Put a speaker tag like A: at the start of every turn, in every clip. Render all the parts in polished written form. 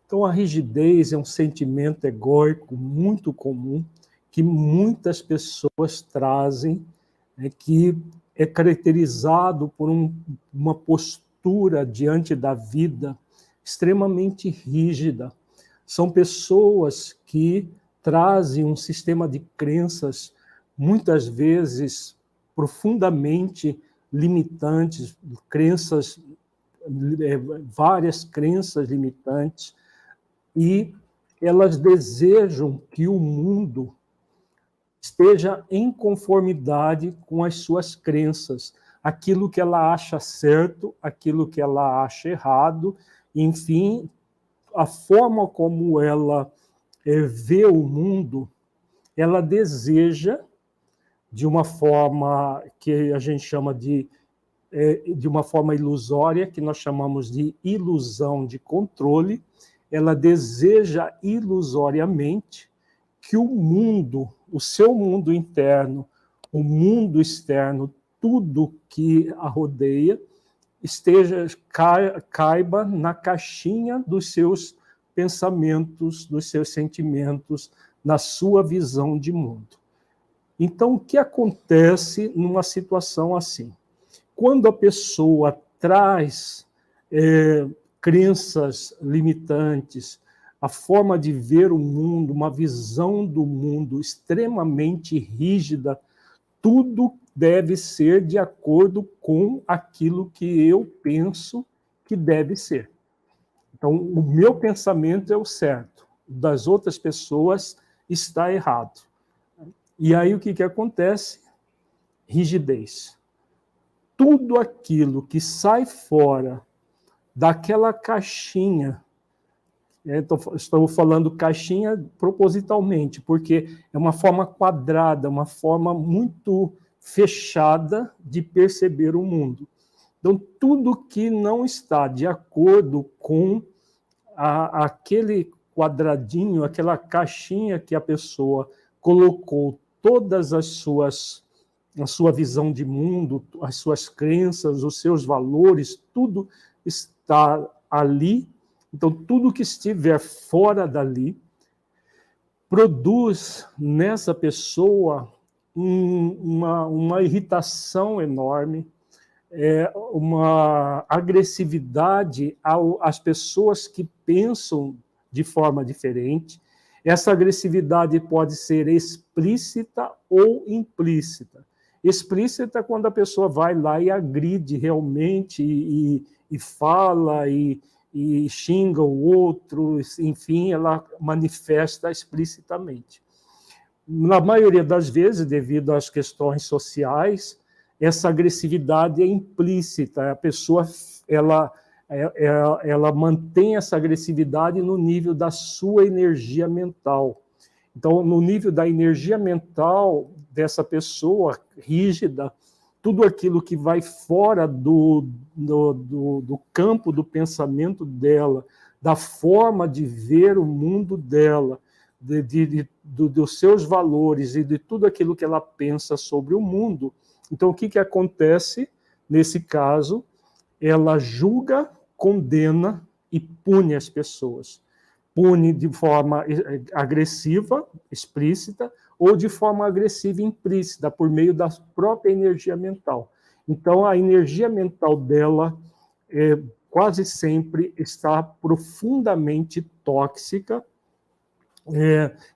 A: Então, a rigidez é um sentimento egóico muito comum, que muitas pessoas trazem, né, que é caracterizado por uma postura diante da vida extremamente rígida. São pessoas que trazem um sistema de crenças, muitas vezes profundamente limitantes, várias crenças limitantes, e elas desejam que o mundo esteja em conformidade com as suas crenças, aquilo que ela acha certo, aquilo que ela acha errado, enfim, a forma como ela vê o mundo, ela deseja, de uma forma que a gente chama de uma forma ilusória, que nós chamamos de ilusão de controle, ela deseja ilusoriamente que o mundo, o seu mundo interno, o mundo externo, tudo que a rodeia, caiba na caixinha dos seus pensamentos, dos seus sentimentos, na sua visão de mundo. Então, o que acontece numa situação assim? Quando a pessoa traz crenças limitantes, a forma de ver o mundo, uma visão do mundo extremamente rígida, tudo deve ser de acordo com aquilo que eu penso que deve ser. Então, o meu pensamento é o certo, o das outras pessoas está errado. E aí o que acontece? Rigidez. Tudo aquilo que sai fora daquela caixinha, estou falando caixinha propositalmente, porque é uma forma quadrada, uma forma muito fechada de perceber o mundo. Então, tudo que não está de acordo com aquele quadradinho, aquela caixinha que a pessoa colocou todas a sua visão de mundo, as suas crenças, os seus valores, tudo está ali. Então, tudo que estiver fora dali produz nessa pessoa uma irritação enorme, uma agressividade às pessoas que pensam de forma diferente. Essa agressividade pode ser explícita ou implícita. Explícita quando a pessoa vai lá e agride realmente, e fala, e xinga o outro, enfim, ela manifesta explicitamente. Na maioria das vezes, devido às questões sociais, essa agressividade é implícita, a pessoa ela mantém essa agressividade no nível da sua energia mental. Então, no nível da energia mental dessa pessoa rígida, tudo aquilo que vai fora do campo do pensamento dela, da forma de ver o mundo dela, dos seus valores e de tudo aquilo que ela pensa sobre o mundo. Então, o que acontece nesse caso? Ela julga, condena e pune as pessoas. Pune de forma agressiva, explícita, ou de forma agressiva implícita, por meio da própria energia mental. Então, a energia mental dela quase sempre está profundamente tóxica,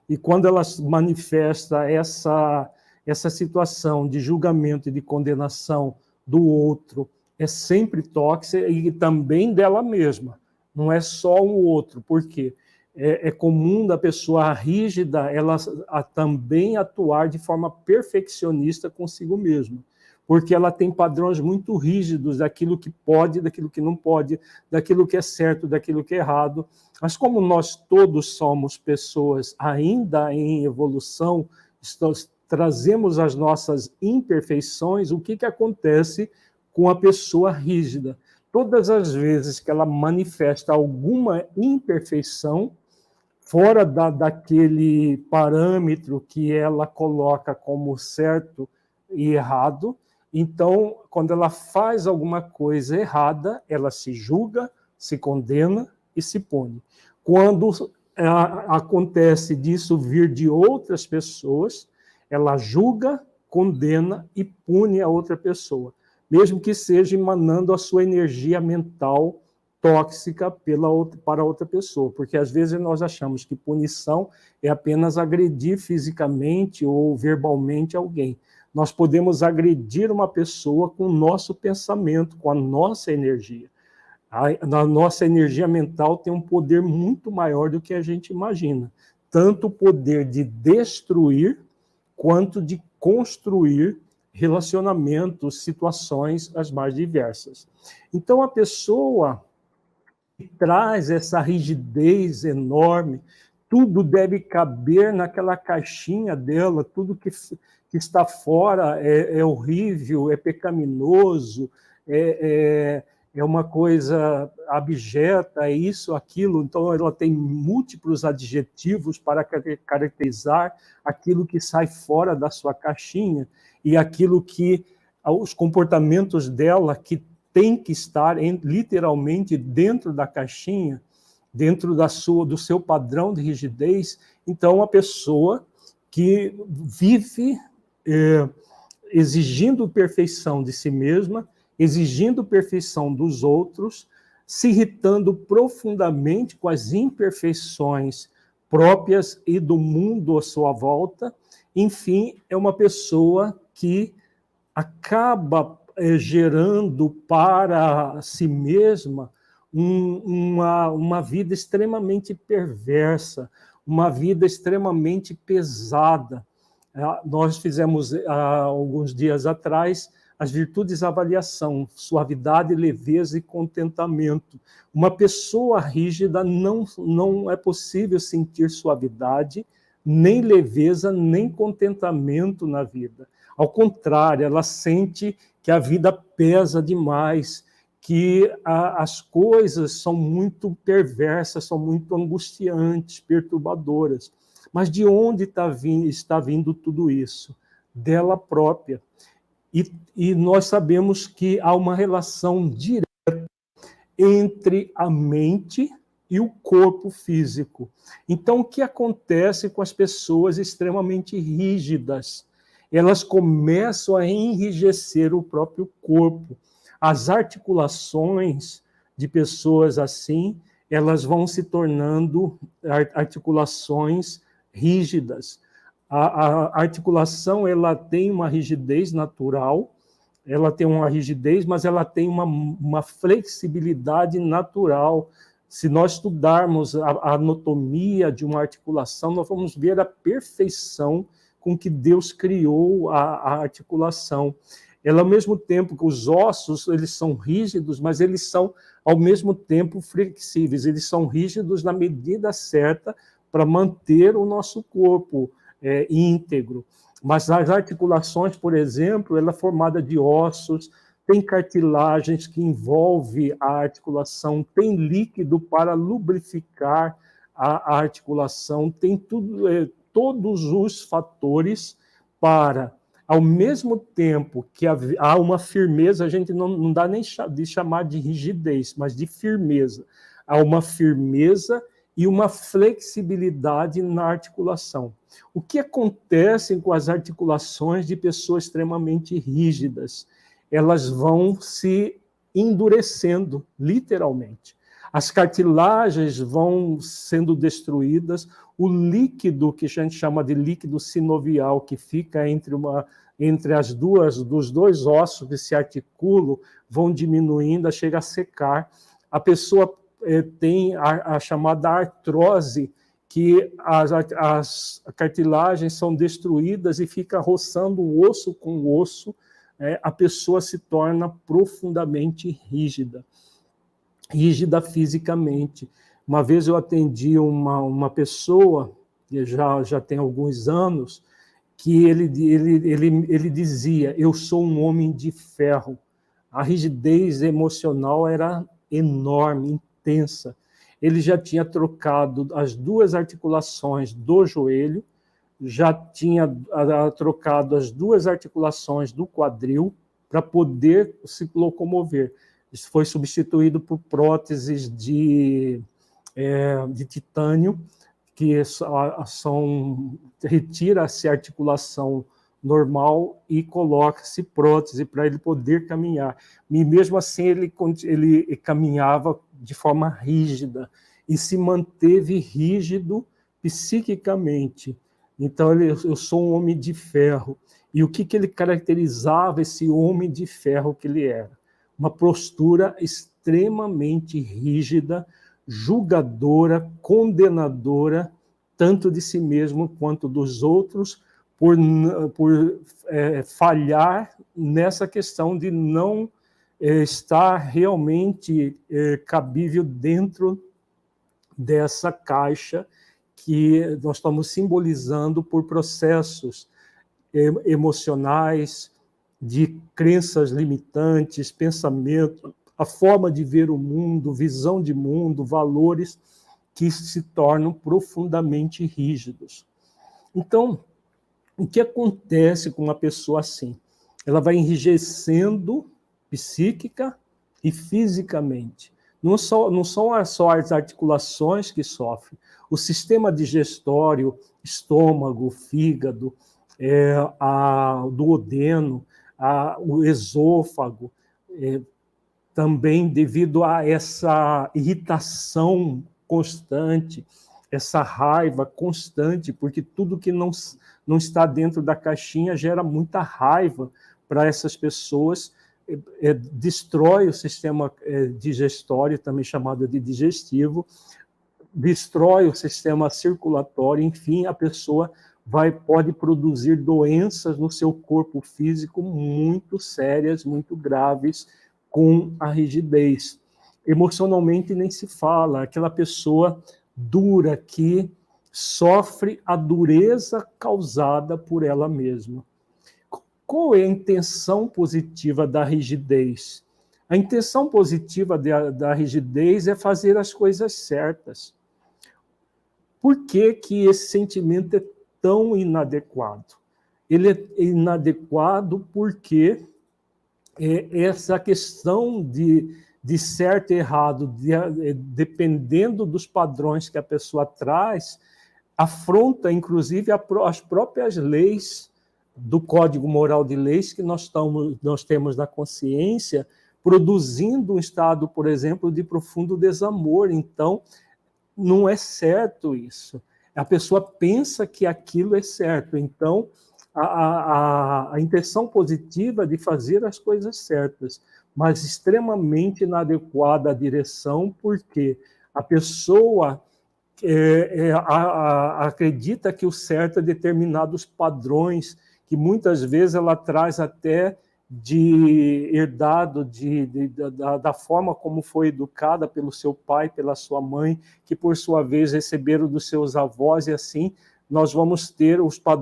A: e quando ela manifesta essa situação de julgamento e de condenação do outro, é sempre tóxica, e também dela mesma, não é só um outro. Por quê? É comum da pessoa rígida ela também atuar de forma perfeccionista consigo mesma, porque ela tem padrões muito rígidos daquilo que pode, daquilo que não pode, daquilo que é certo, daquilo que é errado. Mas como nós todos somos pessoas ainda em evolução, trazemos as nossas imperfeições, o que acontece com a pessoa rígida? Todas as vezes que ela manifesta alguma imperfeição, fora daquele parâmetro que ela coloca como certo e errado, então, quando ela faz alguma coisa errada, ela se julga, se condena e se pune. Quando acontece disso vir de outras pessoas, ela julga, condena e pune a outra pessoa, mesmo que seja emanando a sua energia mental tóxica para outra pessoa, porque às vezes nós achamos que punição é apenas agredir fisicamente ou verbalmente alguém. Nós podemos agredir uma pessoa com o nosso pensamento, com a nossa energia. A nossa energia mental tem um poder muito maior do que a gente imagina. Tanto o poder de destruir, quanto de construir relacionamentos, situações as mais diversas. Então, a pessoa que traz essa rigidez enorme, tudo deve caber naquela caixinha dela, tudo que está fora é horrível, é pecaminoso, é uma coisa abjeta, é isso, aquilo. Então, ela tem múltiplos adjetivos para caracterizar aquilo que sai fora da sua caixinha e aquilo que os comportamentos dela que tem que estar literalmente dentro da caixinha, dentro do seu padrão de rigidez. Então, a pessoa que vive exigindo perfeição de si mesma, exigindo perfeição dos outros, se irritando profundamente com as imperfeições próprias e do mundo à sua volta. Enfim, é uma pessoa que acaba gerando para si mesma uma vida extremamente perversa, uma vida extremamente pesada. Nós fizemos, alguns dias atrás, as virtudes avaliação, suavidade, leveza e contentamento. Uma pessoa rígida não é possível sentir suavidade, nem leveza, nem contentamento na vida. Ao contrário, ela sente que a vida pesa demais, que as coisas são muito perversas, são muito angustiantes, perturbadoras. Mas de onde está vindo tudo isso? Dela própria. E nós sabemos que há uma relação direta entre a mente e o corpo físico. Então, o que acontece com as pessoas extremamente rígidas? Elas começam a enrijecer o próprio corpo. As articulações de pessoas assim, elas vão se tornando articulações rígidas. A articulação, ela tem uma rigidez natural, ela tem uma rigidez, mas ela tem uma flexibilidade natural. Se nós estudarmos a anatomia de uma articulação, nós vamos ver a perfeição com que Deus criou a articulação. Ela, ao mesmo tempo que os ossos, eles são rígidos, mas eles são, ao mesmo tempo, flexíveis. Eles são rígidos na medida certa para manter o nosso corpo íntegro. Mas as articulações, por exemplo, ela é formada de ossos, tem cartilagens que envolve a articulação, tem líquido para lubrificar a articulação, tem todos os fatores para, ao mesmo tempo que há uma firmeza, a gente não dá nem de chamar de rigidez, mas de firmeza. Há uma firmeza e uma flexibilidade na articulação. O que acontece com as articulações de pessoas extremamente rígidas? Elas vão se endurecendo, literalmente. As cartilagens vão sendo destruídas, o líquido, que a gente chama de líquido sinovial, que fica entre dos dois ossos que se articulam, vão diminuindo, chega a secar. A pessoa tem a chamada artrose, que as cartilagens são destruídas e fica roçando o osso com o osso, a pessoa se torna profundamente rígida fisicamente. Uma vez eu atendi uma pessoa, que já tem alguns anos, que ele dizia: eu sou um homem de ferro. A rigidez emocional era enorme, intensa. Ele já tinha trocado as duas articulações do joelho, já tinha trocado as duas articulações do quadril para poder se locomover. Isso foi substituído por próteses de titânio, que retira-se a articulação normal e coloca-se prótese para ele poder caminhar. E mesmo assim ele caminhava de forma rígida e se manteve rígido psiquicamente. Então, eu sou um homem de ferro. E o que ele caracterizava, esse homem de ferro que ele era? Uma postura extremamente rígida, julgadora, condenadora, tanto de si mesmo quanto dos outros, por falhar nessa questão de não estar realmente cabível dentro dessa caixa que nós estamos simbolizando por processos emocionais, de crenças limitantes, pensamento, a forma de ver o mundo, visão de mundo, valores que se tornam profundamente rígidos. Então, o que acontece com uma pessoa assim? Ela vai enrijecendo psíquica e fisicamente. Não são só as articulações que sofrem. O sistema digestório, estômago, fígado, duodeno, o esôfago, também devido a essa irritação constante, essa raiva constante, porque tudo que não está dentro da caixinha gera muita raiva para essas pessoas, destrói o sistema digestório, também chamado de digestivo, destrói o sistema circulatório, enfim, a pessoa pode produzir doenças no seu corpo físico muito sérias, muito graves, com a rigidez. Emocionalmente nem se fala, aquela pessoa dura que sofre a dureza causada por ela mesma. Qual é a intenção positiva da rigidez? A intenção positiva da rigidez é fazer as coisas certas. Por que esse sentimento é tão inadequado? Ele é inadequado porque essa questão de certo e errado, dependendo dos padrões que a pessoa traz, afronta, inclusive, as próprias leis do Código Moral de Leis que nós temos na consciência, produzindo um estado, por exemplo, de profundo desamor. Então, não é certo isso. A pessoa pensa que aquilo é certo. Então, a intenção positiva de fazer as coisas certas, mas extremamente inadequada à direção, porque a pessoa acredita que o certo é determinados padrões, que muitas vezes ela traz até herdado da forma como foi educada pelo seu pai, pela sua mãe, que por sua vez receberam dos seus avós, e assim nós vamos ter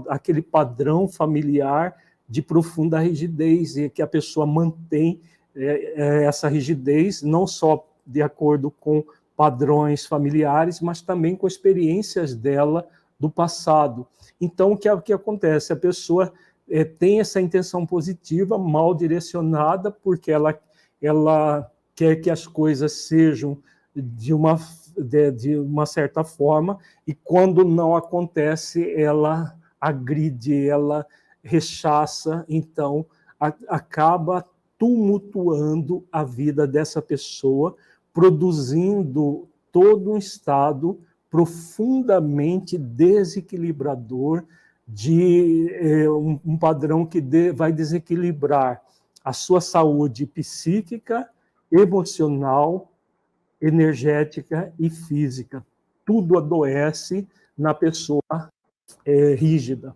A: aquele padrão familiar de profunda rigidez, e que a pessoa mantém essa rigidez, não só de acordo com padrões familiares, mas também com experiências dela do passado. Então, o que acontece? A pessoa tem essa intenção positiva, mal direcionada, porque ela quer que as coisas sejam de uma certa forma, e quando não acontece, ela agride, ela rechaça, então acaba tumultuando a vida dessa pessoa, produzindo todo um estado profundamente desequilibrador, de um padrão que vai desequilibrar a sua saúde psíquica, emocional, energética e física. Tudo adoece na pessoa rígida.